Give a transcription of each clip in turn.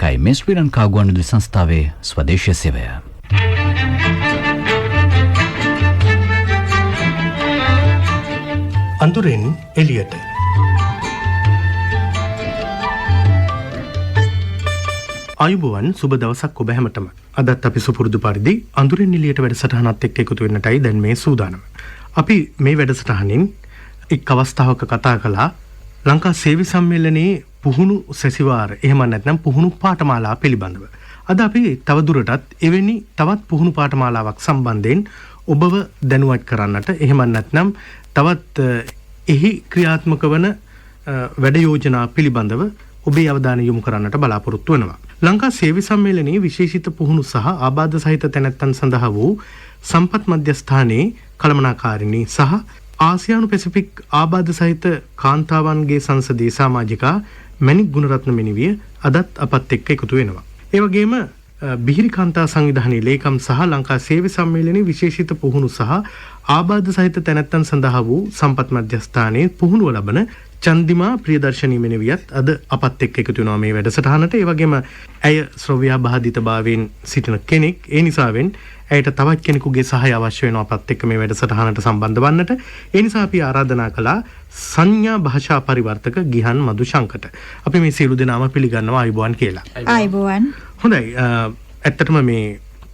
ඒකයි මේ ශ්‍රී ලංකා ගුවන්විදුලි සංස්ථාවේ ස්වදේශීය සේවය. අඳුරෙන් එළියට. ආයුබෝවන් සුබ දවසක් ඔබ හැමතෙම. අදත් අපි සුපුරුදු පරිදි අඳුරෙන් එළියට වැඩසටහනත් එක්ක එකතු වෙන්නටයි දැන් මේ සූදානම. අපි මේ වැඩසටහනින් එක් අවස්ථාවක කතා කළා ලංකා සේවි සම්මේලනයේ පුහුණු සැසිවාර එහෙම නැත්නම් පුහුණු පාඨමාලා පිළිබඳව. අද අපි තවදුරටත් එවැනි තවත් පුහුණු පාඨමාලාවක් සම්බන්ධයෙන් ඔබව දැනුවත් කරන්නට එහෙම නැත්නම් තවත් එහි ක්‍රියාත්මක වන වැඩ යෝජනා පිළිබඳව ඔබේ අවධානය යොමු කරන්නට බලාපොරොත්තු වෙනවා. ලංකා සේවි සම්මේලනයේ විශේෂිත පුහුණු සහ ආබාධ සහිත තැනැත්තන් සඳහා වූ සම්පත් මධ්‍යස්ථානයේ කළමනාකාරිණී සහ ආසියානු පැසිෆික් ආබාධ සහිත කාන්තාවන්ගේ සංසදීය සමාජිකා මැණික් ගුණරත්න මෙනිවිය අදත් අපත් එක්ක එකතු වෙනවා. ඒ වගේම බිහිරි කාන්තා සංවිධානයේ ලේකම් සහ ලංකා සේවි සම්මේලනයේ විශේෂිත පුහුණු සහ ආබාධ සහිත තැනැත්තන් සඳහා වූ සම්පත් මධ්‍යස්ථානයේ පුහුණුව ලබන චන්දිමා ප්‍රියදර්ශනී මෙනවියත් අද අපත් එක්ක එකතු වෙනවා මේ වැඩසටහනට. ඒ වගේම ඇය ශ්‍රව්‍යා බාධිතභාවයෙන් සිටින කෙනෙක්. ඒ නිසාවෙන් ඇයට තවත් කෙනෙකුගේ සහාය අවශ්‍ය වෙනවා අපත් එක්ක මේ වැඩසටහනට සම්බන්ධ වන්නට. ඒ නිසා අපි ආරාධනා කළා සංඥා භාෂා පරිවර්තක ගිහන් මදුශංකට. අපි මේ සියලු දෙනාම පිළිගන්නවා ආයුබෝවන් කියලා. ආයුබෝවන්. හොඳයි. ඇත්තටම මේ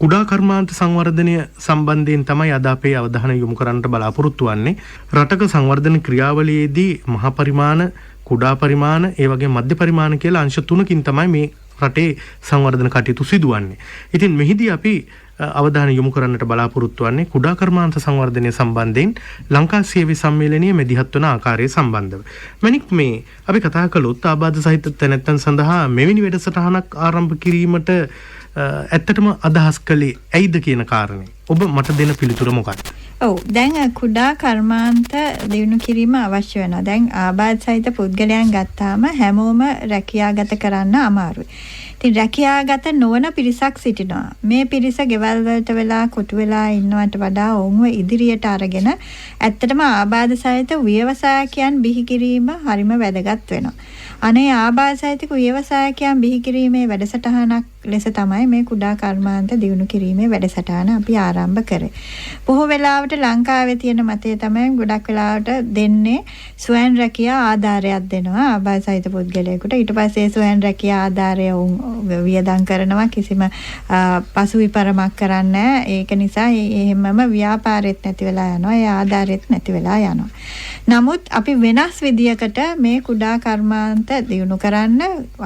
කුඩා කර්මාන්ත සංවර්ධනය සම්බන්ධයෙන් තමයි අද අපේ අවධානය යොමු කරන්නට බලාපොරොත්තු වෙන්නේ. රටක සංවර්ධන ක්‍රියාවලියේදී මහා පරිමාණ, කුඩා පරිමාණ, ඒ වගේ මධ්‍ය පරිමාණ කියලා අංශ තුනකින් තමයි මේ රටේ සංවර්ධන කටයුතු සිදුවන්නේ. ඉතින් මෙහිදී අපි අවධානය යොමු කරන්නට බලාපොරොත්තු වෙන්නේ කුඩා කර්මාන්ත සංවර්ධනය සම්බන්ධයෙන් ලංකා සේවි සම්මේලනයේ මෙදිහත් වන ආකාරය සම්බන්ධව. මණික් මේ අපි කතා කළොත් ආබාධ සහිත තැනැත්තන් සඳහා මෙවැනි වැඩසටහනක් ආරම්භ කිරීමට ඇත්තටම අදහස් කළේ ඇයිද කියන කාරණේ ඔබ මට දෙන පිළිතුර මොකක්ද? ඔව් දැන් කුඩා කර්මාන්ත දියුණු කිරීම අවශ්‍ය වෙනවා. දැන් ආබාධ සහිත පුද්ගලයන් ගත්තාම හැමෝම රැකියාගත කරන්න අමාරුයි. ඉතින් රැකියාගත නොවන පිරිසක් සිටිනවා. මේ පිරිස ගෙවල් වලට වෙලා කොටු වෙලා ඉන්නවට වඩා ඔවුන්ව ඉදිරියට අරගෙන ඇත්තටම ආබාධ සහිත ව්‍යවසායකයන් බිහි කිරීම හරිම වැදගත් වෙනවා. අනේ ආබාධ සහිත ව්‍යවසායකයන් බිහි කිරීමේ වැඩසටහනක් ලෙස තමයි මේ කුඩා කර්මාන්ත දියුණු කිරීමේ වැඩසටහන අපි ආරම්භ කරේ. බොහෝ වෙලාවට ලංකාවේ තියෙන මතය තමයි ගොඩක් වෙලාවට දෙන්නේ ස්වයං රැකියා ආධාරයක් දෙනවා ආබාධ සහිත පුද්ගලයෙකුට. ඊට පස්සේ ස්වයං රැකියා ආධාරය වියදම් කරනවා කිසිම පසු විපරමක් කරන්නේ නැහැ. ඒක නිසා එහෙමම ව්‍යාපාරෙත් නැති වෙලා යනවා. ඒ ආධාරෙත් නැති වෙලා යනවා. නමුත් අපි වෙනස් විදියකට මේ කුඩා කර්මාන්ත දියුණු කරන්න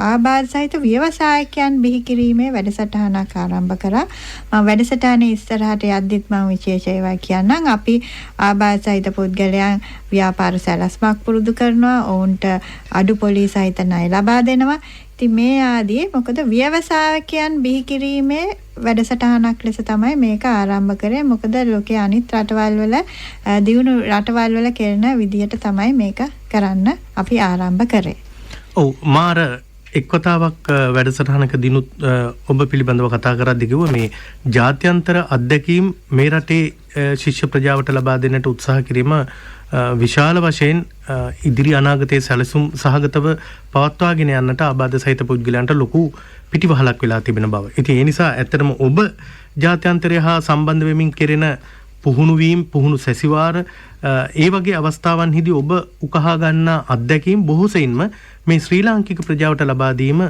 ආබාධ සහිත ව්‍යවසායකයන් බිහි කිරීමේ වැඩසටහනක් ආරම්භ කරා. මම වැඩසටහනේ ඉස්සරහට යද්දිත් මම විශේෂ ඒවා කියන්නම්. අපි ආබාධ සහිත පුද්ගලයන් ව්‍යාපාර සැලැස්මක් පුරුදු කරනවා. ඔවුන්ට අඩුපොලි සහිත ණය ලබා දෙනවා. ඉතින් මේ ආදී මොකද ව්‍යවසායකයන් බිහි කිරීමේ වැඩසටහනක් ලෙස තමයි මේක ආරම්භ කරේ. මොකද ලෝකයේ අනිත් රටවල් වල දියුණු රටවල් වල කරන විදියට තමයි මේක කරන්න අපි ආරම්භ කරේ. ඔව් මාර එක්වතාවක් වැඩසටහනක දිනුත් ඔබ පිළිබඳව කතා කරද්දී කිව්වා මේ ජාත්‍යන්තර අත්දැකීම් මේ රටේ ශිෂ්‍ය ප්‍රජාවට ලබා දෙන්නට උත්සාහ කිරීම විශාල වශයෙන් ඉදිරි අනාගතයේ සැලසුම් සහගතව පවත්වාගෙන යන්නට ආබාධ සහිත පුද්ගලයන්ට ලොකු පිටිවහලක් වෙලා තිබෙන බව. ඉතින් ඒ නිසා ඇත්තටම ඔබ ජාත්‍යන්තරය හා සම්බන්ධ වෙමින් කෙරෙන පුහුණු වීම, පුහුණු සැසිවාර ඒ වගේ අවස්ථාවන්හිදී ඔබ උකහා ගන්නා අත්දැකීම් බොහෝ සෙයින්ම මේ ශ්‍රී ලාංකික ප්‍රජාවට ලබා දීම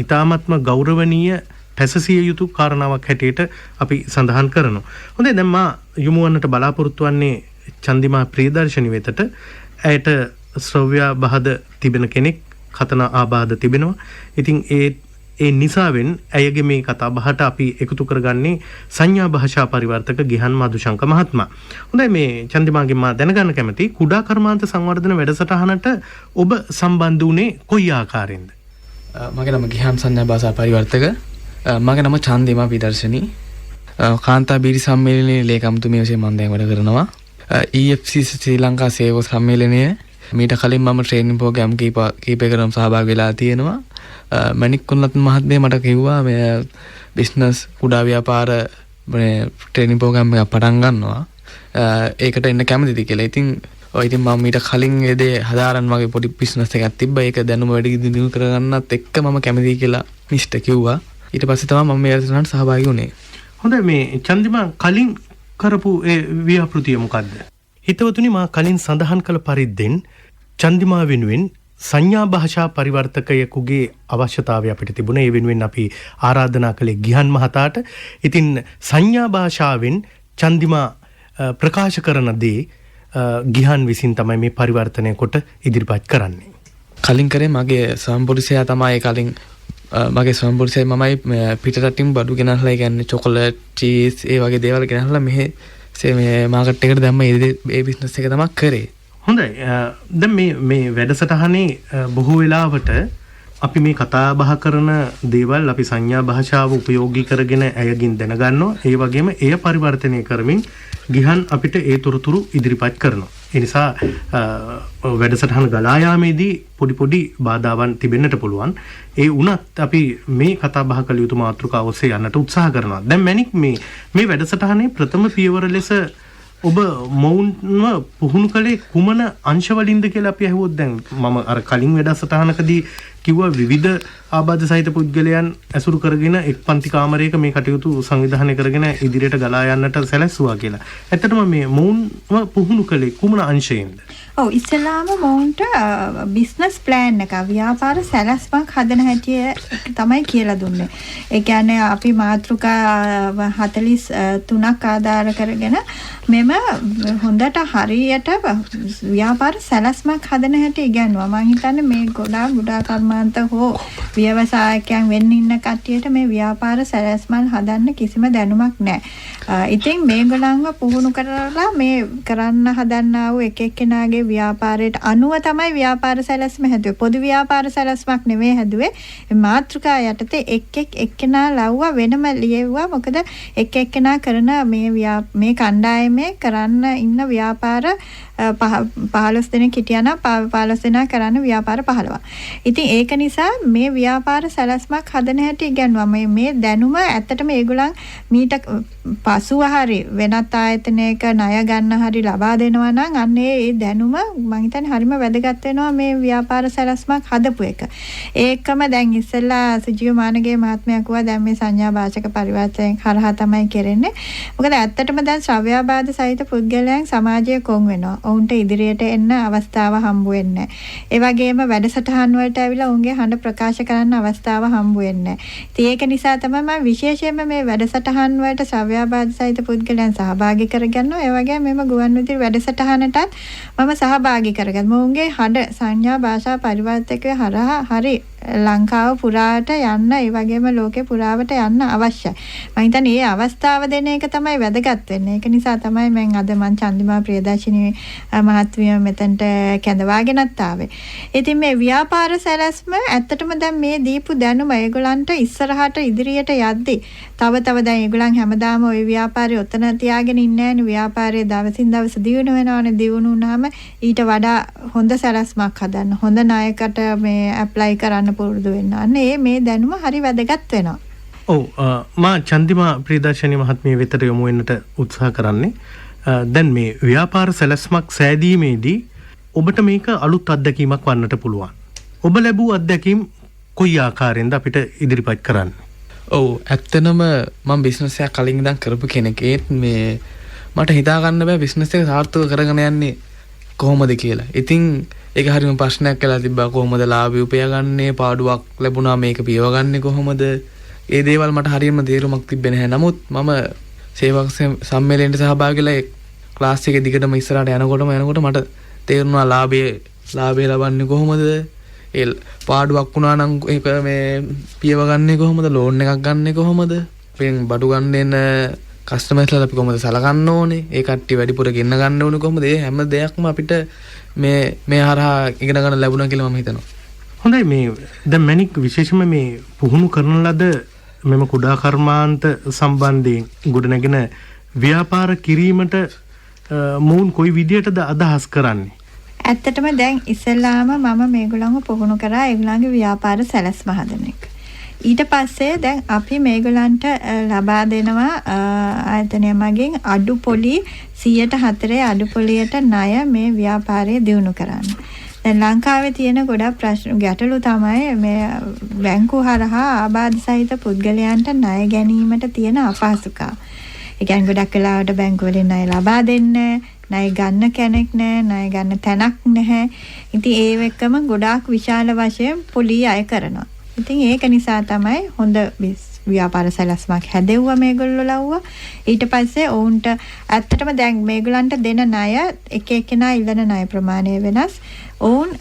ඉතාමත්ම ගෞරවනීය පැසසිය යුතු කාරණාවක් හැටියට අපි සඳහන් කරනවා. හොඳයි දැන් මා යොමු වන්නට බලාපොරොත්තු වෙන්නේ චන්දිමා ප්‍රියදර්ශනී වෙතට. ඇයට ශ්‍රව්‍යා බාධ තිබෙන කෙනෙක්, කතන ආබාධ තිබෙනවා. ඉතින් ඒ නිසාවෙන් ඇයගේ මේ කතා බහට අපි එකතු කරගන්නේ සංඥා භාෂා පරිවර්තක ගිහන් මදුශංක මහත්මයා. හොඳයි මේ චන්දිමාගෙන් මා දැනගන්න කැමති කුඩා කර්මාන්ත සංවර්ධන වැඩසටහනට ඔබ සම්බන්ධ වුණේ කොයි ආකාරයෙන්ද? මගේ නම ගිහන් සංඥා භාෂා පරිවර්තක. මගේ නම චන්දිමා ප්‍රියදර්ශනී. කාන්තා බීරි සම්මේලනයේ ලේකම්තුමිය වශයෙන් මම දැන් වැඩ කරනවා. EFC ශ්‍රී ලංකා සේවක සම්මේලනයේ මීට කලින් මම ට්‍රේනින් ප්‍රෝග්‍රෑම් කීපයකටම සහභාගී වෙලා තියෙනවා. මණික් කුණලත් මහත්මයා මට කිව්වා මේ බිස්නස් කුඩා ව්‍යාපාර ට්‍රේනින් ප්‍රෝග්‍රෑම් එකක් පටන් ගන්නවා. ඒකට එන්න කැමතිද කියලා. ඉතින් ඔය ඉතින් මම ඊට කලින් ඒ දේ හදාරන්න වගේ පොඩි බිස්නස් එකක් තිබ්බා. ඒක දැනුම වැඩි දියුණු කරගන්නත් එක්ක මම කැමතියි කියලා මිස්ටර් කිව්වා. ඊට පස්සේ තමයි මම මේ වැඩසටහනට සහභාගී වුණේ. හොඳයි මේ චන්දිමා කලින් කරපු ඒ ව්‍යාපෘතිය මොකද්ද? හිතවතුනි මා කලින් සඳහන් කළ පරිද්දෙන් චන්දිමා වෙනුවෙන් සංඥා භාෂා පරිවර්තකයෙකුගේ අවශ්‍යතාවය අපිට තිබුණා. ඒ වෙනුවෙන් අපි ආරාධනා කළේ ගිහන් මහතාට. ඉතින් සංඥා භාෂාවෙන් චන්දිමා ප්‍රකාශ කරන දේ ගිහන් විසින් තමයි මේ පරිවර්තනය කොට ඉදිරිපත් කරන්නේ. කලින් කරේ මගේ සම්පූර්ණසයා තමයි කලින් මගේ සම්පූර්ණසයා මමයි පිටරටින් බඩු ගෙනල්ලා ඒ කියන්නේ චොකලට් චීස් ඒ වගේ දේවල් ගෙනල්ලා මෙහෙ මේ මාකට් එකට දැම්ම ඒ බිස්නස් එක තමයි කරේ. හොඳයි. දැන් මේ වැඩසටහනේ බොහෝ වෙලාවට අපි මේ කතා බහ කරන දේවල් අපි සංඥා භාෂාව උපයෝගී කරගෙන අයගින් දැනගන්නවා. ඒ වගේම එය පරිවර්තනය කරමින් ගිහන් අපිට ඒ තොරතුරු ඉදිරිපත් කරනවා. ඒ නිසා වැඩසටහන ගලා යාමේදී පොඩි බාධාවන් තිබෙන්නට පුළුවන්. ඒ වුණත් අපි මේ කතා බහ කළ යුතු මාතෘකාව ඔස්සේ යන්නට උත්සාහ කරනවා. දැන් මැනික් මේ වැඩසටහනේ ප්‍රථම පියවර ලෙස ඔබ මොවුන්ව පුහුණු කළේ කුමන අංශවලින්ද කියලා අපි අහුවොත් දැන් මම අර කලින් වැඩසටහනකදී කිව්වා විවිධ ආබාධ සහිත පුද්ගලයන් ඇසුරු කරගෙන එක් පන්ති කාමරයක මේ කටයුතු සංවිධානය කරගෙන ඉදිරියට ගලා යන්නට සැලැස්සුවා කියලා. ඇත්තටම මේ මොවුන්ව පුහුණු කළේ කුමන අංශයෙන්ද? ඔව් ඉස්සෙල්ලාම මොවුන්ට බිස්නස් ප්ලෑන් එක ව්‍යාපාර සැලැස්මක් හදන හැටි තමයි කියලා දුන්නේ. ඒ කියන්නේ අපි මාතෘකා 43ක් ආධාර කරගෙන මෙම හොඳට හරියට ව්‍යාපාර සැලැස්මක් හදන හැටි ඉගෙනුවා. මම හිතන්නේ මේ ගොඩාක් කර්මාන්ත හෝ ව්‍යවසායකයන් වෙන්න ඉන්න කට්ටියට මේ ව්‍යාපාර සැලැස්මල් හදන්න කිසිම දැනුමක් නැහැ. ඉතින් මේගොල්ලන්ව පුහුණු කරලා මේ කරන්න හදන්නා වූ එක එක්කෙනාගේ ව්‍යාපාරයට අනුව තමයි ව්‍යාපාර සැලැස්ම හැදුවේ. පොදු ව්‍යාපාර සැලැස්මක් නෙමෙයි හැදුවේ. මාතෘකා යටතේ එක් එක්කෙනා ලව්වා වෙනම ලියවුවා. මොකද එක් එක්කෙනා කරන මේ කණ්ඩායමේ කරන්න ඉන්න ව්‍යාපාර 15 දෙනෙක් හිටියනම් 15 දෙනා කරන්න ව්‍යාපාර 15. ඉතින් ඒක නිසා මේ ව්‍යාපාර සැලැස්මක් හදන හැටි ඉගෙනුවා. මේ දැනුම ඇත්තටම ඒගොල්ලන් මීට පසුව හරි වෙනත් ආයතනයක ණය ගන්න හරි ලබා දෙනවා නම් අන්න ඒ දැනුම මම හිතන්නේ හරිම වැදගත් වෙනවා මේ ව්‍යාපාර සැලැස්මක් හදපු එක. ඒකම දැන් ඉස්සෙල්ලා සුජීව මානගේ මහත්මයා කිව්වා දැන් මේ සංඥා භාෂක පරිවර්තනය කරහා තමයි කරන්නේ. මොකද ඇත්තටම දැන් ශ්‍රව්‍යාබාධ සහිත පුද්ගලයන් සමාජයේ කොන් වෙනවා. ඔවුන්ට ඉදිරියට එන්න අවස්ථාව හම්බ වෙන්නේ නැහැ. ඒ වගේම වැඩසටහන් වලට ඇවිල්ලා ඔවුන්ගේ හඬ ප්‍රකාශ කරන්න අවස්ථාව හම්බ වෙන්නේ නැහැ. ඉතින් ඒක නිසා තමයි මම විශේෂයෙන්ම මේ වැඩසටහන් වලට ශ්‍රව්‍යාබාධ සහිත පුද්ගලයන් සහභාගී කරගන්නවා. ඒ වගේම මෙම ගුවන්විදුලි වැඩසටහනටත් මම සහභාගී කරගන්නවා. ඔවුන්ගේ හඬ සංඥා භාෂා පරිවර්තකය හරහා හරි ලංකාව පුරාට යන්න ඒ වගේම ලෝකේ පුරාවට යන්න අවශ්‍යයි. මම හිතන්නේ මේ අවස්ථාව දෙන එක තමයි වැදගත් වෙන්නේ. ඒක නිසා තමයි මම අද චන්දිමා ප්‍රියදර්ශිනී මහත්මිය මෙතනට කැඳවාගෙනත් ආවේ. ඉතින් මේ ව්‍යාපාර සැලැස්ම ඇත්තටම දැන් මේ දීපු දැනුම ඒගොල්ලන්ට ඉස්සරහට ඉදිරියට යද්දි තව දැන් ඒගොල්ලන් හැමදාම ওই ව්‍යාපාරේ ඔතන තියාගෙන ඉන්නේ නැහැනේ. ව්‍යාපාරයේ දවසින් දවස දියුණු වෙනවානේ. දියුණු වුණාම ඊට වඩා හොඳ සැලැස්මක් හදන්න, හොඳ ණයකට මේ ඇප්ලයි කරන්න පුරුදු වෙන්න. අනේ මේ දැනුම හරි වැදගත් වෙනවා. ඔව් මා චන්දිමා ප්‍රියදර්ශිනී මහත්මිය වෙතට යොමු වෙන්නට උත්සාහ කරන්නේ. දැන් මේ ව්‍යාපාර සැලැස්මක් සෑදීමේදී ඔබට මේක අලුත් අත්දැකීමක් වන්නට පුළුවන්. ඔබ ලැබූ අත්දැකීම් කොයි ආකාරයෙන්ද අපිට ඉදිරිපත් කරන්නේ? ඔව් ඇත්තනම මම බිස්නස් එකක් කලින් ඉඳන් කරපු කෙනෙක්. මේ මට හිතා ගන්න බෑ බිස්නස් එක සාර්ථක කරගෙන යන්නේ කොහොමද කියලා. ඉතින් ඒක හරියම ප්‍රශ්නයක් කියලා තිබ්බා. කොහොමද ලාභය උපයගන්නේ? පාඩුවක් ලැබුණා මේක පියවගන්නේ කොහොමද? ඒ දේවල් මට හරියම තේරුමක් තිබෙන්නේ නැහැ. නමුත් මම සේවක සම්මේලනයේ සහභාගී වෙලා ක්ලාස් එකේ දිගටම ඉස්සරහට යනකොට මට තේරුණා ලාභය ලබන්නේ කොහොමද? ඒ පාඩුවක් වුණා නම් ඒක මේ පියවගන්නේ කොහොමද? ලෝන් එකක් ගන්නෙ කොහොමද? අපෙන් බඩු ගන්න එන කස්ටමර්ස්ලා අපි කොහොමද සලකන්න ඕනේ? ඒ කට්ටිය වැඩිපුර ගෙන්න ගන්න ඕනේ කොහොමද? ඒ හැම දෙයක්ම අපිට මේ හරහා ඉගෙන ගන්න ලැබුණා කියලා මම හිතනවා. හොඳයි මේ දැන් මැනික් විශේෂයෙන්ම මේ පුහුණු කරන ලද මෙම කුඩා කර්මාන්ත සම්බන්ධයෙන් ගොඩනැගෙන ව්‍යාපාර කිරීමට මොවුන් කොයි විදියටද අදහස් කරන්නේ? ඇත්තටම දැන් ඉස්සෙල්ලාම මම මේගොල්ලන්ව පුහුණු කරා ඒගොල්ලන්ගේ ව්‍යාපාර සැලැස්ම හදන එක. ඊට පස්සේ දැන් අපි මේගොල්ලන්ට ලබා දෙනවා ආයතනය මගින් අඩු පොලි 104 අඩු පොලියට ණය මේ ව්‍යාපාරය දියුණු කරන්න. දැන් ලංකාවේ තියෙන ගොඩක් ප්‍රශ්න ගැටලු තමයි මේ බැංකුව හරහා ආබාධ සහිත පුද්ගලයන්ට ණය ගැනීමට තියෙන අපහසුකම්. ඒ කියන්නේ ගොඩක් වෙලාවට බැංකුව වලින් ණය ලබා දෙන්නේ ණය ගන්න කෙනෙක් නැහැ, ණය ගන්න තැනක් නැහැ. ඉතින් ඒ වෙකම ගොඩාක් විශාල වශයෙන් පොලි අය කරනවා. ඉතින් ඒක නිසා තමයි හොඳ ව්‍යාපාර සැලැස්මක් හැදෙව්වා මේගොල්ලෝ ලව්වා. ඊට පස්සේ ඔවුන්ට ඇත්තටම දැන් මේගොල්ලන්ට දෙන ණය එක එකනා ඉල්ලන ණය ප්‍රමාණය වෙනස්. ඔවුන්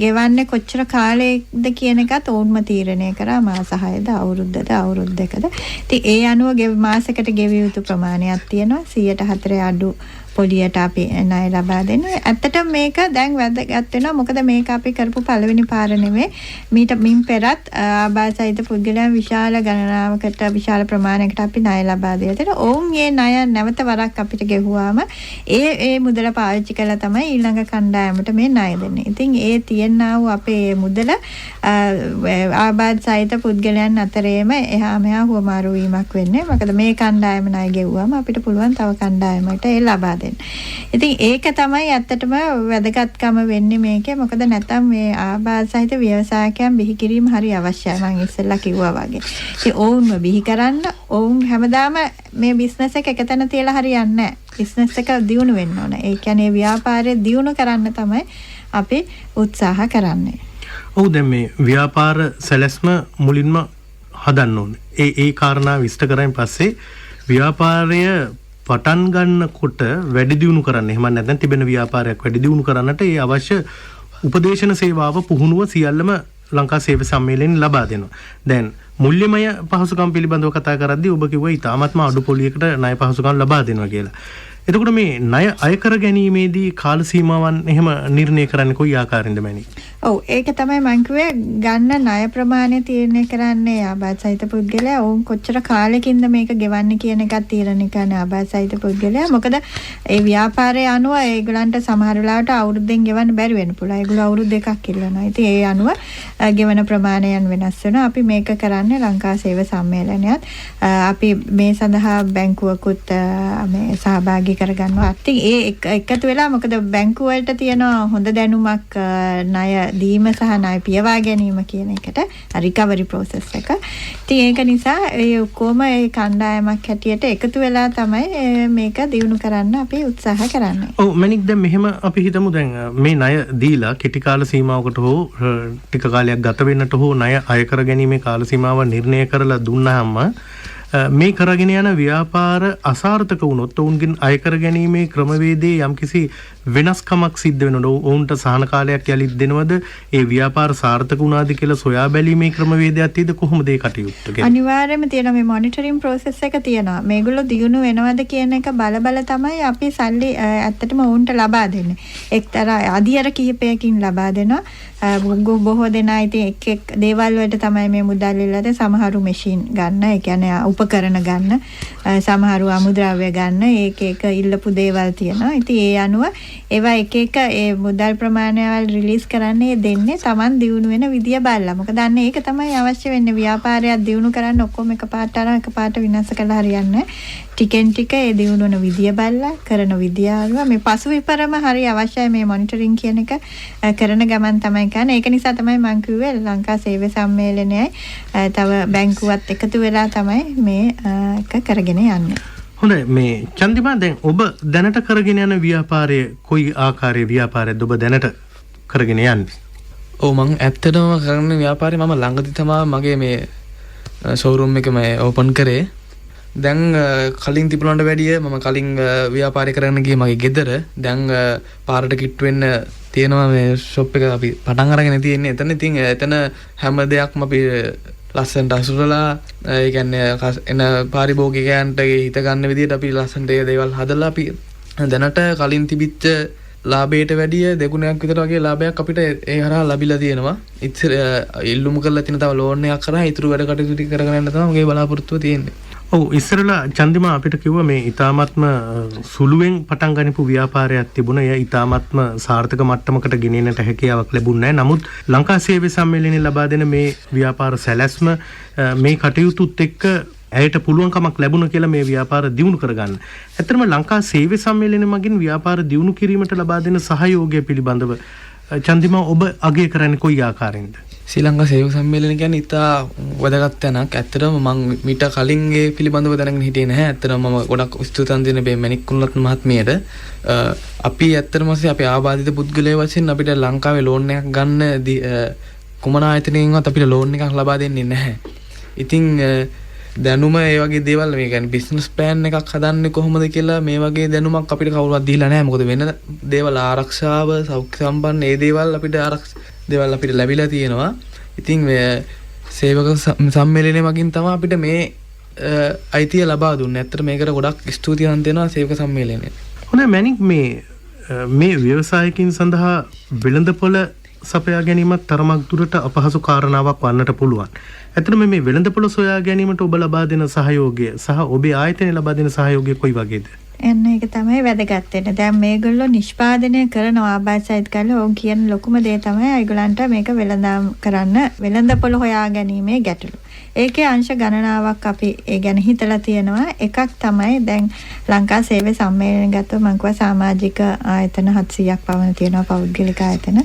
ගෙවන්නේ කොච්චර කාලයකද කියන එකත් ඔවුන්ම තීරණය කරා. මාස 6ද අවුරුද්දද අවුරුදු දෙකද. ඉතින් ඒ අනුව මාසයකට ගෙවිය යුතු ප්‍රමාණයක් තියෙනවා. 104 අඩු පොලියට අපි ණය ලබා දෙනවා. ඇත්තටම මේක දැන් වැදගත් වෙනවා. මොකද මේක අපි කරපු පළවෙනි පාර නෙමෙයි. මින් පෙරත් ආබාධසහිත පුද්ගලයන් විශාල ගණනාවකට විශාල ප්‍රමාණයකට අපි ණය ලබා දෙලා තියෙනවා. ඔවුන් මේ ණය නැවත වරක් අපිට ගෙවුවාම ඒ මුදල පාවිච්චි කරලා තමයි ඊළඟ කණ්ඩායමට මේ ණය දෙන්නේ. ඉතින් ඒ තියෙනා වූ අපේ මුදල ආබාධසහිත පුද්ගලයන් අතරේම එහා මෙහා හුවමාරු වීමක් වෙන්නේ. මොකද මේ කණ්ඩායම ණය ගෙවුවාම අපිට පුළුවන් තව කණ්ඩායමකට ඒ ලබා දෙන්න. ඉතින් ඒක තමයි ඇත්තටම වැදගත්කම වෙන්නේ මේකේ. මොකද නැත්නම් මේ ආබාධ සහිත ව්‍යවසායකයන් බිහි කිරීම හරි අවශ්‍යයි. මම ඉස්සෙල්ලා කිව්වා වගේ. ඉතින් ඔවුන්ව බිහි කරන්න ඔවුන් හැමදාම මේ බිස්නස් එක එකතැන තියලා හරියන්නේ නැහැ. බිස්නස් එක දියුණු වෙන්න ඕන. ඒ කියන්නේ ව්‍යාපාරය දියුණු කරන්න තමයි අපි උත්සාහ කරන්නේ. ඔව් දැන් මේ ව්‍යාපාර සැලැස්ම මුලින්ම හදන්න ඕනේ. ඒ කාරණා විස්තර කරන් පස්සේ ව්‍යාපාරය පටන් ගන්නකොට වැඩි දියුණු කරන්න. එහෙම නැත්නම් තිබෙන ව්‍යාපාරයක් වැඩි දියුණු කරන්නට ඒ අවශ්‍ය උපදේශන සේවාව පුහුණුව සියල්ලම ලංකා සේව සම්මේලනයෙන් ලබා දෙනවා. දැන් මුල්‍යමය පහසුකම් පිළිබඳව කතා කරද්දී ඔබ කිව්වා ඊටාත්ම අඩු පොලියකට ණය පහසුකම් ලබා දෙනවා කියලා. එතකොට මේ ණය අය කර ගැනීමේදී කාල සීමාවන් එහෙම නිර්ණය කරන්නේ කොයි ආකාරයෙන්ද මැනි? ඔව් ඒක තමයි මම කිව්වේ ගන්න ණය ප්‍රමාණය තීරණය කරන්නේ ආබාධ සහිත පුද්ගලයා. ඔවුන් කොච්චර කාලෙකින්ද මේක ගෙවන්නේ කියන එකත් තීරණය කරන්නේ ආබාධ සහිත පුද්ගලයා. මොකද ඒ ව්‍යාපාරය අනුව ඒගොල්ලන්ට සමහර වෙලාවට අවුරුද්දෙන් ගෙවන්න බැරි වෙන්න පුළුවන්. ඒගොල්ලෝ අවුරුදු දෙකක් ඉල්ලනවා. ඉතින් ඒ අනුව ගෙවන ප්‍රමාණයන් වෙනස් වෙනවා. අපි මේක කරන්නේ ලංකා සේව සම්මේලනයත්. අපි මේ සඳහා බැංකුවකුත් මේ සහභාගී කරගන්නවා. ඉතින් ඒ එකතු වෙලා මොකද බැංකුව වලට තියෙන හොඳ දැනුමක් ණය දීම සහ ණය පියවා ගැනීම කියන එකට රිකවරි ප්‍රොසෙස් එක. ඉතින් ඒක නිසා ඒ ඔක්කොම ඒ කණ්ඩායමක් හැටියට එකතු වෙලා තමයි මේක දියුණු කරන්න අපි උත්සාහ කරන්නේ. ඔව් මැනික් දැන් මෙහෙම අපි හිතමු දැන් මේ ණය දීලා කෙටි කාල සීමාවකට හෝ ටික කාලයක් ගත වෙන්නට හෝ ණය අය කර ගැනීමේ කාල සීමාව නිර්ණය කරලා දුන්නාම මේ කරගෙන යන ව්‍යාපාර අසාර්ථක වුණොත් ඔවුන්ගෙන් අය කර ගැනීමේ ක්‍රමවේදයේ යම්කිසි වෙනස්කමක් සිද්ධ වෙනවද? ඔවුන්ට සහන කාලයක් යලිත් දෙනවද? ඒ ව්‍යාපාර සාර්ථක වුණාද කියලා සොයා බැලීමේ ක්‍රමවේදයක් තියෙද? කොහොමද ඒ කටයුත්ත කරන්නේ? අනිවාර්යයෙන්ම තියෙනවා මේ මොනිටරින් ප්‍රොසෙස් එක තියෙනවා. මේගොල්ලෝ දියුණු වෙනවද කියන එක බල තමයි අපි සල්ලි ඇත්තටම ඔවුන්ට ලබා දෙන්නේ. එක්තරා අධියර කිහිපයකින් ලබා දෙනවා. බොහෝ දෙනා ඉතින් එක් දේවල් වලට තමයි මේ මුදල් ඉල්ලද සමහරු මැෂින් ගන්න, ඒ කියන්නේ උපකරණ ගන්න, සමහරු අමුද්‍රව්‍ය ගන්න, ඒක ඉල්ලපු දේවල් තියෙනවා. ඉතින් ඒ අනුව ඒවා එක ඒ මුදල් ප්‍රමාණයවල් රිලීස් කරන්නේ දෙන්නේ Taman දියුණු වෙන විදිය බලලා. මොකද අන්න ඒක තමයි අවශ්‍ය වෙන්නේ. ව්‍යාපාරයක් දියුණු කරන්න ඔක්කොම එකපාරට විනාශ කළා හරියන්නේ. ටිකෙන් ටික ඒ දියුණු වෙන විදිය බලලා කරන විදිය අනුව මේ පසු විපරම හරි අවශ්‍යයි. මේ මොනිටරින් කියන එක කරන ගමන් තමයි කරන්නේ. ඒක නිසා තමයි මම කිව්වේ ලංකා සේව සම්මේලනයයි තව බැංකුවත් එකතු වෙලා තමයි මේ එක කරගෙන යන්නේ. හොඳයි මේ චන්දිමා දැන් ඔබ දැනට කරගෙන යන ව්‍යාපාරයේ කොයි ආකාරයේ ව්‍යාපාරයක්ද ඔබ දැනට කරගෙන යන්නේ? ඔව් මම ඇත්තටම කරන ව්‍යාපාරේ මම ළඟදී තමයි මගේ මේ ෂෝරූම් එක මම ඕපන් කරේ. දැන් කලින් තිබුණාට වැඩිය මම කලින් ව්‍යාපාරය කරන්න ගියේ මගේ ගෙදර. දැන් පාරට කිට්ටු වෙන්න තියෙනවා මේ ෂොප් එක අපි පටන් අරගෙන තියෙන්නේ. එතන ඉතින් එතන හැම දෙයක්ම අපි ලස්සනට අසුරලා ඒ කියන්නේ එන පාරිභෝගිකයන්ට හිත ගන්න විදිහට අපි ලස්සනට ඒ දේවල් හදලා අපි දැනට කලින් තිබිච්ච ලාභයට වැඩිය දෙගුණයක් විතර වගේ ලාභයක් අපිට ඒ හරහා ලැබිලා තියෙනවා. ඉතින් ඉල්ලුම කරලා තියෙන තව ලෝන් එකක් කරා ඉතුරු වැඩ කටයුතු ටික කරගෙන යන්න තමයි මගේ බලාපොරොත්තුව තියෙන්නේ. ඔව් ඉස්සරලා චන්දිමා අපිට කිව්වා මේ ඊ타මත්ම සුළුවෙන් පටන් ගනිපු ව්‍යාපාරයක් තිබුණා. එය ඊ타මත්ම සාර්ථක මට්ටමකට ගෙනියන්නට හැකියාවක් ලැබුණේ නැහැ. නමුත් ලංකා සේවය සම්මේලනයේ ලබා දෙන මේ ව්‍යාපාර සැලැස්ම මේ කටයුතුත් එක්ක ඇයට පුළුවන්කමක් ලැබුණා කියලා මේ ව්‍යාපාර දියුණු කරගන්න. ඇත්තටම ලංකා සේවය සම්මේලනය මගින් ව්‍යාපාර දියුණු කිරීමට ලබා දෙන සහයෝගය පිළිබඳව චන්දිමා ඔබ අගය කරන්නේ කොයි ආකාරයෙන්ද? ශ්‍රී ලංකා සේවක සම්මේලනය කියන්නේ ඉතා වැදගත් තැනක්. ඇත්තටම මම මීට කලින් ඒ පිළිබඳව දැනගෙන හිටියේ නැහැ. ඇත්තටම මම ගොඩක් ස්තුතිවන්ත වෙන මේ මැණික් කුණලත් මහත්මියට. අපි ඇත්තටම අපි ආබාධිත පුද්ගලයෝ වශයෙන් අපිට ලංකාවේ ලෝන් එකක් ගන්න කුමන ආයතනයෙන්වත් අපිට ලෝන් එකක් ලබා දෙන්නේ නැහැ. ඉතින් දැනුම ඒ වගේ දේවල් මේ කියන්නේ බිස්නස් ප්ලෑන් එකක් හදන්නේ කොහොමද කියලා මේ වගේ දැනුමක් අපිට කවුරුවත් දීලා නැහැ. මොකද වෙන දේවල් ආරක්ෂාව සෞඛ්‍ය සම්පන්න ඒ දේවල් අපිට දේවල් අපිට ලැබිලා තියෙනවා. ඉතින් මේ සේවක සම්මේලනයේ මගින් තමයි අපිට මේ අයිතිය ලබා දුන්නේ. ඇත්තට මේකට ගොඩක් ස්තුතිවන්ත වෙනවා සේවක සම්මේලනයට. හොඳයි මැණික් මේ ව්‍යවසායකින් සඳහා වෙළඳපොළ සපයා ගැනීමත් තරමක් දුරට අපහසු කාරණාවක් වන්නට පුළුවන්. ඇත්තටම මේ වෙළඳපොළ සොයා ගැනීමට ඔබ ලබා දෙන සහයෝගය සහ ඔබේ ආයතනය ලබා දෙන සහයෝගය කොයි වගේද? එන්න ඒක තමයි වැදගත් වෙන්නේ. දැන් මේගොල්ලෝ නිෂ්පාදනය කරන ආබාධසයිත් කරලා ඕන් කියන ලොකුම දේ තමයි ඒගොල්ලන්ට මේක වෙළඳාම් කරන්න වෙළඳපොළ හොයා ගැනීමේ ගැටලු. ඒකේ අංශ ගණනාවක් අපි ඒ ගැන හිතලා තියෙනවා. එකක් තමයි දැන් ලංකා සේවය සම්මේලනය ගත්තොත් මම කිව්වා සමාජික ආයතන 700ක් පවන තියෙනවා පෞද්ගලික ආයතන.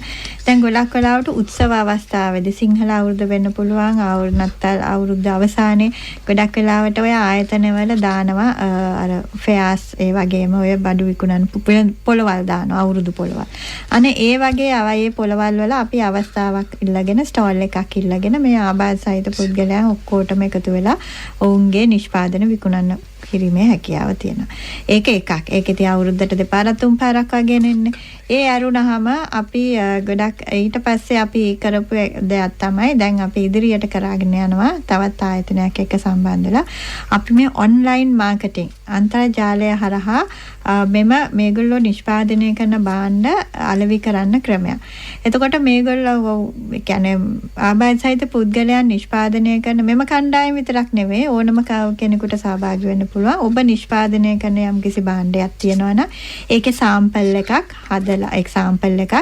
දැන් ගොඩක් වෙලාවට උත්සව අවස්ථාවේදී සිංහල අවුරුද්ද වෙන්න පුළුවන් අවුරුද්ද අවසානයේ ගොඩක් වෙලාවට ඔය ආයතන වල දානවා අර ෆෙයාස් ඒ වගේම ඔය බඩු විකුණන පොළවල් දානවා අවුරුදු පොළවල්. අනේ ඒ වගේ අවයේ පොළවල් වල අපි අවස්ථාවක් ඉල්ලගෙන ස්ටෝල් එකක් ඉල්ලගෙන මේ ආබාධසහිත පුද්ගලයන් ඔක්කොටම එකතු වෙලා ඔවුන්ගේ නිෂ්පාදන විකුණන්න කිරීමේ හැකියාව තියෙනවා. ඒක එකක්. ඒකේ තිය අවුරුද්දට දෙපාරක් තුන් පාරක් වගේ නෙන්නේ. ඒ අරුණාම අපි ගොඩක් ඊට පස්සේ අපි කරපු දෙයක් තමයි දැන් අපි ඉදිරියට කරගෙන යනවා තවත් ආයතනයක් එක්ක සම්බන්ධ වෙලා අපි මේ ඔන්ලයින් මාකටිං අන්තර්ජාලය හරහා මේගොල්ලෝ නිෂ්පාදනය කරන භාණ්ඩ අලෙවි කරන්න ක්‍රමයක්. එතකොට මේගොල්ලෝ කියන්නේ ආබාධසහිත පුද්ගලයන් නිෂ්පාදනය කරන මෙම කණ්ඩායම විතරක් නෙවෙයි ඕනම කෙනෙකුට සහභාගී වෙන්න පුළුවන්. ඔබ නිෂ්පාදනය කරන යම්කිසි භාණ්ඩයක් තියෙනවා නම් ඒකේ සාම්පල් එකක් හදලා ඒක සාම්පල් එකක්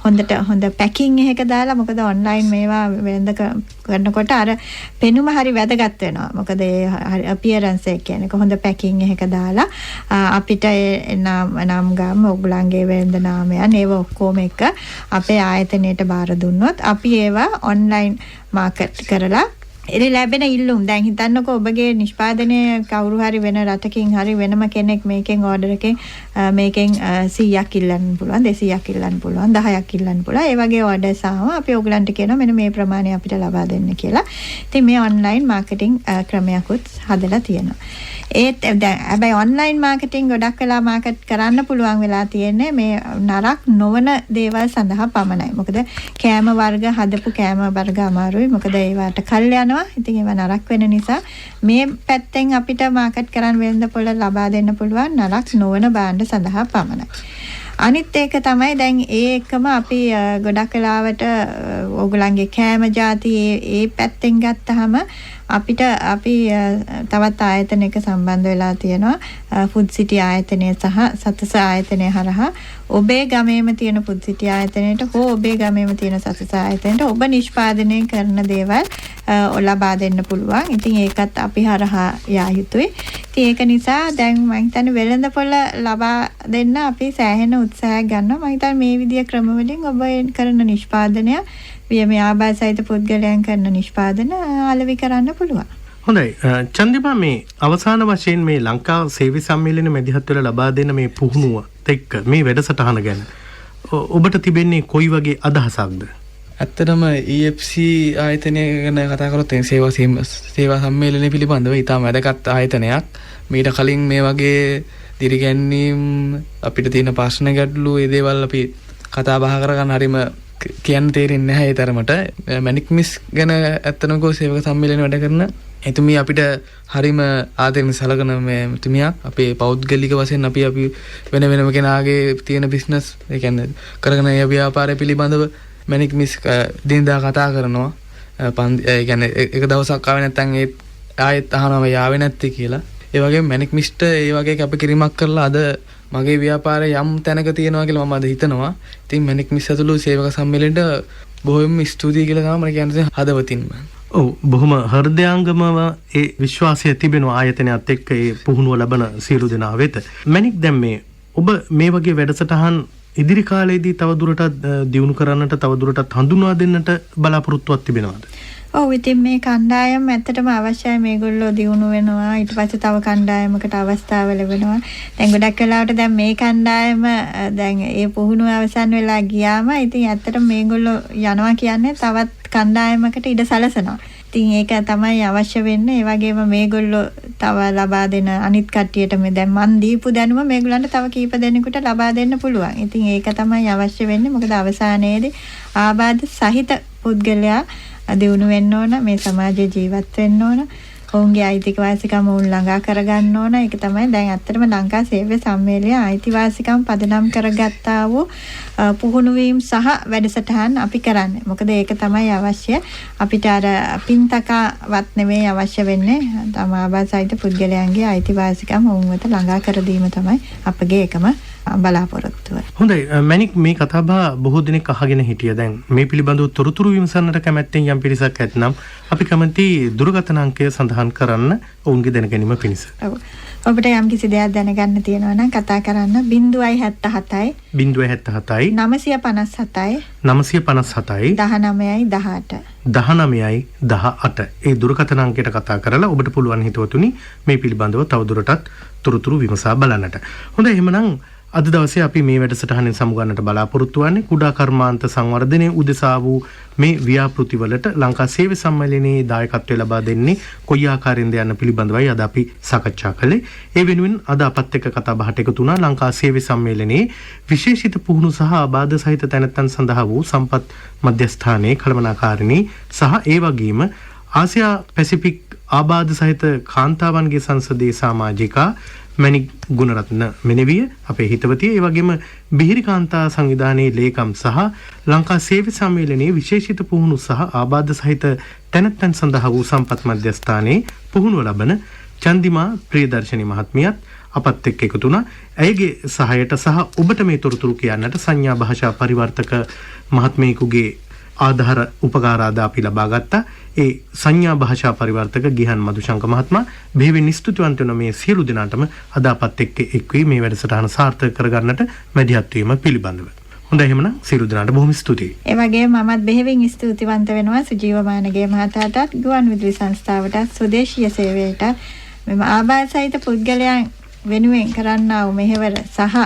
හොඳ පැකින් එකක දාලා මොකද ඔන්ලයින් මේවා වෙනද කරනකොට අර පෙනුම හරි වැදගත් වෙනවා. මොකද ඒ අපියරන්ස් එක කියන්නේ හොඳ පැකින් එකක දාලා අපිට නම් ගාම ඔයගලන්ගේ වෙළඳ නාමයන් ඒව ඔක්කොම එක අපේ ආයතනයට බාර දුන්නොත් අපි ඒවා ඔන්ලයින් මාකට් කරලා එරි ලැබෙන ඉල්ලුම් දැන් හිතන්නකෝ ඔබගේ නිෂ්පාදනය කවුරු හරි වෙන රටකින් හරි වෙනම කෙනෙක් මේකෙන් ඕඩර් එකෙන් මේකෙන් 100ක් ඉල්ලන්න පුළුවන් 200ක් ඉල්ලන්න පුළුවන් 10ක් ඉල්ලන්න පුළුවන් ඒ වගේ ඕඩර්ස් ආවම අපි ඔයගලන්ට කියනවා මෙන්න මේ ප්‍රමාණය අපිට ලබා දෙන්න කියලා. ඉතින් මේ ඔන්ලයින් මාකටිං ක්‍රමයක්ත් හදලා තියෙනවා. ඒත් දැන් හැබැයි ඔන්ලයින් මාකටිං ගොඩක් වෙලා මාකට් කරන්න පුළුවන් වෙලා තියෙන්නේ මේ නරක නොවන දේවල් සඳහා පමණයි. මොකද කෑම වර්ග හදපු කෑම වර්ග අමාරුයි. මොකද ඒවට කල් යනවා. ඉතින් ඒවා නරක වෙන නිසා මේ පැත්තෙන් අපිට මාකට් කරන්න වෙළඳපොළ ලබා දෙන්න පුළුවන් නරක නොවන භාණ්ඩ සඳහා පමණයි. අනිත් එක තමයි දැන් ඒකම අපි ගොඩක් වෙලාවට ඕගොල්ලන්ගේ කෑම ಜಾති ඒ පැත්තෙන් ගත්තාම අපිට අපි තවත් ආයතනයක සම්බන්ධ වෙලා තියෙනවා ෆුඩ් සිටි ආයතනය සහ සතස ආයතනය හරහා ඔබේ ගමේම තියෙන ෆුඩ් සිටි ආයතනයට හෝ ඔබේ ගමේම තියෙන සතස ආයතනයට ඔබ නිෂ්පාදනය කරන දේවල් ලබා දෙන්න පුළුවන්. ඉතින් ඒකත් අපි හරහා යා යුතුයි. ඉතින් ඒක නිසා දැන් මම හිතන්නේ වෙළඳපොළ ලබා දෙන්න අපි සෑහෙන උත්සාහයක් ගන්නවා. මම හිතන්නේ මේ විදිය ක්‍රම වලින් ඔබ කරන නිෂ්පාදනය මේ ආබාධසහිත පුද්ගලයන් කරන නිෂ්පාදන අලෙවි කරන්න පුළුවන්. හොඳයි චන්දිමා මේ අවසාන වශයෙන් මේ ලංකා සේවය සම්මේලන මැදිහත් වෙලා ලබා දෙන මේ පුහුණුව එක්ක මේ වැඩසටහන ගැන ඔබට තිබෙන්නේ කොයි වගේ අදහසක්ද? ඇත්තටම EFC ආයතනය ගැන කතා කරොත් සේවා සම්මේලනය පිළිබඳව ඉතාම වැදගත් ආයතනයක්. මීට කලින් මේ වගේ දිරිගැන්වීම් අපිට තියෙන ප්‍රශ්න ගැටලු ඒ දේවල් අපි කතා බහ කරගන්න හරිම කියන්න තේරෙන්නේ නැහැ ඒ තරමට. මැණික් මිස් ගැන ඇත්තනකෝ සේවක සම්මේලනයේ වැඩ කරන එතුමිය අපිට හරිම ආදරෙන් සලකන මෙතුමියක්. අපේ පෞද්ගලික වශයෙන් අපි වෙන වෙනම කෙනාගේ තියෙන බිස්නස් ඒ කියන්නේ කරගෙන යන ව්‍යාපාරය පිළිබඳව මැනික් මිස් දිනදා කතා කරනවා. ඒ කියන්නේ එක දවසක් ආවේ නැත්නම් ඒ ආයෙත් අහනවා යාවේ නැත්තේ කියලා. ඒ වගේම මැනික් මිස්ට ඒ වගේ කැපකිරීමක් කරලා අද මගේ ව්‍යාපාරය යම් තැනක තියෙනවා කියලා මම අද හිතනවා. ඉතින් මැනික් මිස් ඇතුළු සේවක සම්මේලනයට බොහොම ස්තුතියි කියලා තමයි මම කියන්නේ හදවතින්ම. ඔව් බොහොම හෘදයාංගමව ඒ විශ්වාසය තිබෙනවා ආයතනයත් එක්ක ඒ පුහුණුව ලබන සියලු දෙනා වෙත. මැනික් දැන් මේ ඔබ මේ වගේ වැඩසටහන් ඉදිරි කාලයේදී තවදුරටත් දියුණු කරන්නට තවදුරටත් හඳුන්වා දෙන්නට බලාපොරොත්තුවක් තිබෙනවද? ඔව් ඉතින් මේ කණ්ඩායම ඇත්තටම අවශ්‍යයි. මේගොල්ලෝ දියුණු වෙනවා. ඊට පස්සේ තව කණ්ඩායමකට අවස්ථාව ලැබෙනවා. දැන් ගොඩක් වෙලාවට දැන් මේ කණ්ඩායම දැන් ඒ පුහුණුව අවසන් වෙලා ගියාම ඉතින් ඇත්තටම මේගොල්ලෝ යනවා කියන්නේ තවත් කණ්ඩායමකට ඉඩ සලසනවා. ඉතින් ඒක තමයි අවශ්‍ය වෙන්නේ. ඒ වගේම මේගොල්ලෝ තව ලබා දෙන අනිත් කට්ටියට මේ දැන් මන් දීපු දැනුම මේගොල්ලන්ට තව කීප දෙනෙකුට ලබා දෙන්න පුළුවන්. ඉතින් ඒක තමයි අවශ්‍ය වෙන්නේ. මොකද අවසානයේදී ආබාධ සහිත පුද්ගලයා දියුණු වෙන්න ඕන, මේ සමාජයේ ජීවත් වෙන්න ඕන, ඔවුන්ගේ අයිතිවාසිකම් උන් ළඟා කරගන්න ඕන. ඒක තමයි දැන් ඇත්තටම ලංකා සේවය සම්මේලනයේ අයිතිවාසිකම් පදනම් කරගත්තා වූ පුහුණු වීම සහ වැඩසටහන් අපි කරන්නේ. මොකද ඒක තමයි අවශ්‍ය. අපිට අර පින්තකවත් නෙමෙයි අවශ්‍ය වෙන්නේ. ආබාධසහිත පුද්ගලයන්ගේ අයිතිවාසිකම් ඔවුන් වෙත ළඟා කර දීම තමයි අපගේ එකම බලාපොරොත්තුව. හොඳයි මැනික් මේ කතාබහ බොහෝ දෙනෙක් අහගෙන හිටිය. දැන් මේ පිළිබඳව තොරතුරු විමසන්නට කැමැත්තෙන් යම් පිරිසක් ඇතනම් අපි කැමති දුරකථන අංකය සඳහන් කරන්න ඔවුන්ගේ දැනගැනීම පිණිස. ඔව්. ඔබට යම් කිසි දෙයක් දැනගන්න තියෙනවා නම් කතා කරන්න 077යි 077යි 957යි 957යි 19යි 18 19යි 18 ඒ දුරකථන අංකයට කතා කරලා ඔබට පුළුවන් හිතවතුනි මේ පිළිබඳව තවදුරටත් තොරතුරු විමසා බලන්නට. හොඳයි එහෙමනම් අද දවසේ අපි මේ වැඩසටහනෙන් සමුගන්නට බලාපොරොත්තු වෙන්නේ කුඩා කර්මාන්ත සංවර්ධනයේ උදෙසා වූ මේ ව්‍යාපෘතිවලට ලංකා සේවය සම්මේලනයේ දායකත්වය ලබා දෙන්නේ කොයි ආකාරයෙන්ද යන්න පිළිබඳවයි අද අපි සාකච්ඡා කළේ. ඒ වෙනුවෙන් අද අපත් එක්ක කතා බහට එකතු වුණා ලංකා සේවය සම්මේලනයේ විශේෂිත පුහුණු සහ ආබාධ සහිත තැනැත්තන් සඳහා වූ සම්පත් මධ්‍යස්ථානයේ කළමනාකාරිණී සහ ඒ වගේම ආසියා පැසිෆික් ආබාධ සහිත කාන්තාවන්ගේ සංසදයේ සමාජිකා මැනික් ගුණරත්න මෙනෙවිය අපේ හිතවතිය. ඒ වගේම බිහිරි කාන්තා සංවිධානයේ ලේකම් සහ ලංකා සේවය සම්මේලනයේ විශේෂිත පුහුණු සහ ආබාධ සහිත තැනැත්තන් සඳහා වූ සම්පත් මධ්‍යස්ථානයේ පුහුණුව ලබන චන්දිමා ප්‍රියදර්ශනී මහත්මියත් අපත් එක්ක එකතු වුණා. ඇයගේ සහායට සහ ඔබට මේ තොරතුරු කියන්නට සංඥා භාෂා පරිවර්තක මහත්මියකුගේ ආධාර උපකාරාද අපි ලබා ගත්තා. ඒ සංඥා භාෂා පරිවර්තක ගිහන් මදුශංක මහත්මයා බෙහෙවින් ස්තුතිවන්ත වෙන මේ සියලු දෙනාටම අද අපත් එක්ක එක් වී මේ වැඩසටහන සාර්ථක කරගන්නට මැදිහත් වීම පිළිබඳව. හොඳයි එහෙමනම් සියලු දෙනාට බොහොම ස්තුතියි. ඒ වගේම මමත් බෙහෙවින් ස්තුතිවන්ත වෙනවා සුජීවමානගේ මහතාටත් ගුවන් විදුලි සංස්ථාවටත් ස්වදේශීය සේවයට මෙම ආබාධ සහිත පුද්ගලයන් වෙනුවෙන් කරන්නා වූ මෙහෙවර සහ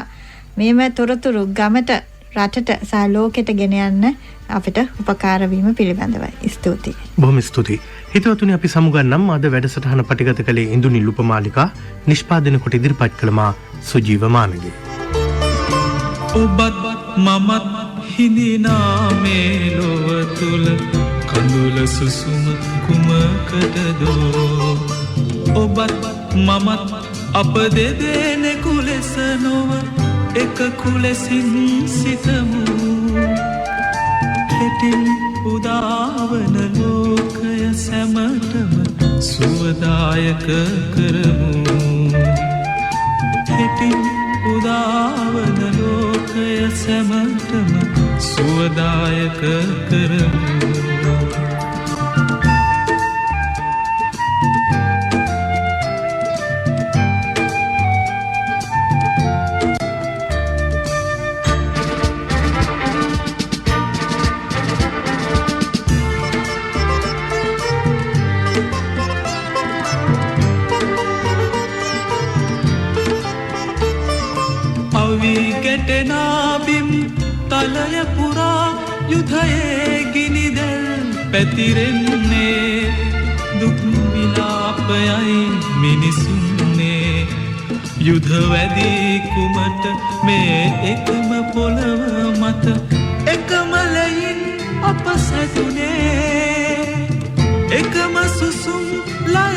මේම තොරතුරු ගමට රටට සහ ලෝකෙට ගෙන යන්න අපිට උපකාර වීම පිළිබඳවයි. ස්තුතියි. බොහොම ස්තුතියි. හිතවතුනි අපි සමුගන්නම් අද වැඩසටහන පටිගත කළේ ඉන්දුනිල් උපමාලිකා නිෂ්පාදනය කොට ඉදිරිපත් කළ මා සුජීවමානගේ. ඔබත් මමත් හිඳිනා මේ ලොව තුල කඳුල සුසුම කුමකටදෝ ඔබත් මමත් අප දෙදෙනෙකු ලෙස නොව එක කුලෙසින් සිතමු හෙටින් උදාවන ලෝකය සැමටම සුවදායක කරමු හෙටින් උදාවන ලෝකය සැමටම සුවදායක කරමු ගෙටෙනාබිම් තලය පුරා යුධයේ ගිනිදැල් පැතිරෙන්නේ දුක් විලාපයයි මිනිසුන්නේ යුධ වැදී කුමට මේ එකම පොළව මත එකම ලයින් අප සැදුනේ එකම සුසුම් ලය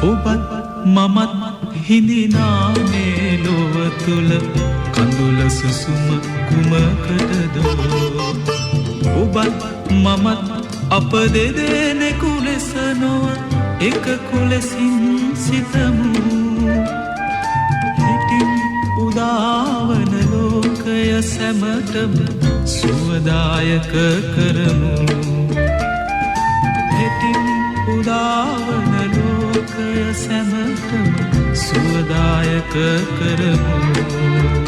ඔබත් මමත් හිඳිනා මේ ලොව තුල කඳුල සුසුම කුමකටදෝ ඔබත් මමත් අප දෙදෙනෙකු ලෙස නොව එකකු ලෙසින් සිතමු හිටින් උදාවන ලෝකය සැමටම සුවදායක කරමු හිටින් උදාවන ලෝකය සැමටම සුවදායක කරමු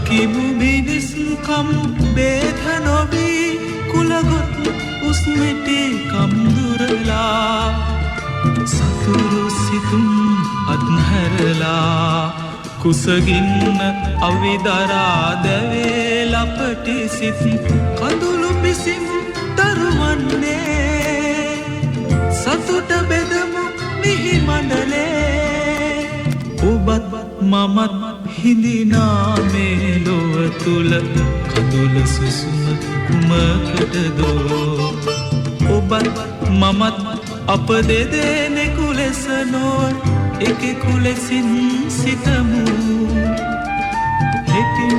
කිමු මිනිස්කම් බේද නොවී කුලගොත් උස්මිටි කම්දුරලා සතුරු සිතුම් අත්හැරලා කුසගින්න අවිදරා දැවේ ලපටි සිත් කඳුළු පිසින් දරුවන්නේ සතුට බෙදමු මිහි මණ්ඩලේ ඔබත් මමත් හිඳිනා මේ ලොව තුල කඳුල සුසුම කුමකටදෝ ඔබත් මමත් අප දෙදෙනෙකු ලෙස නොව එකෙකු ලෙසින් සිතමු හිතින්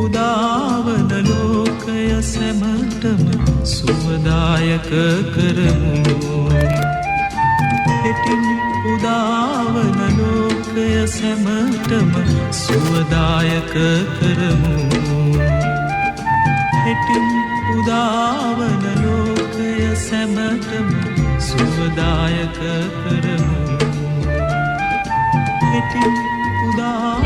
උදාවන ලෝකය සැමටම සුවදායක කරමු හිතින් උදාවන ලෝකය සැමටම සුවදායක කරමු හිටින් උදාවන ලෝකය සැමටම සුවදායක කරමු හිටින් උදා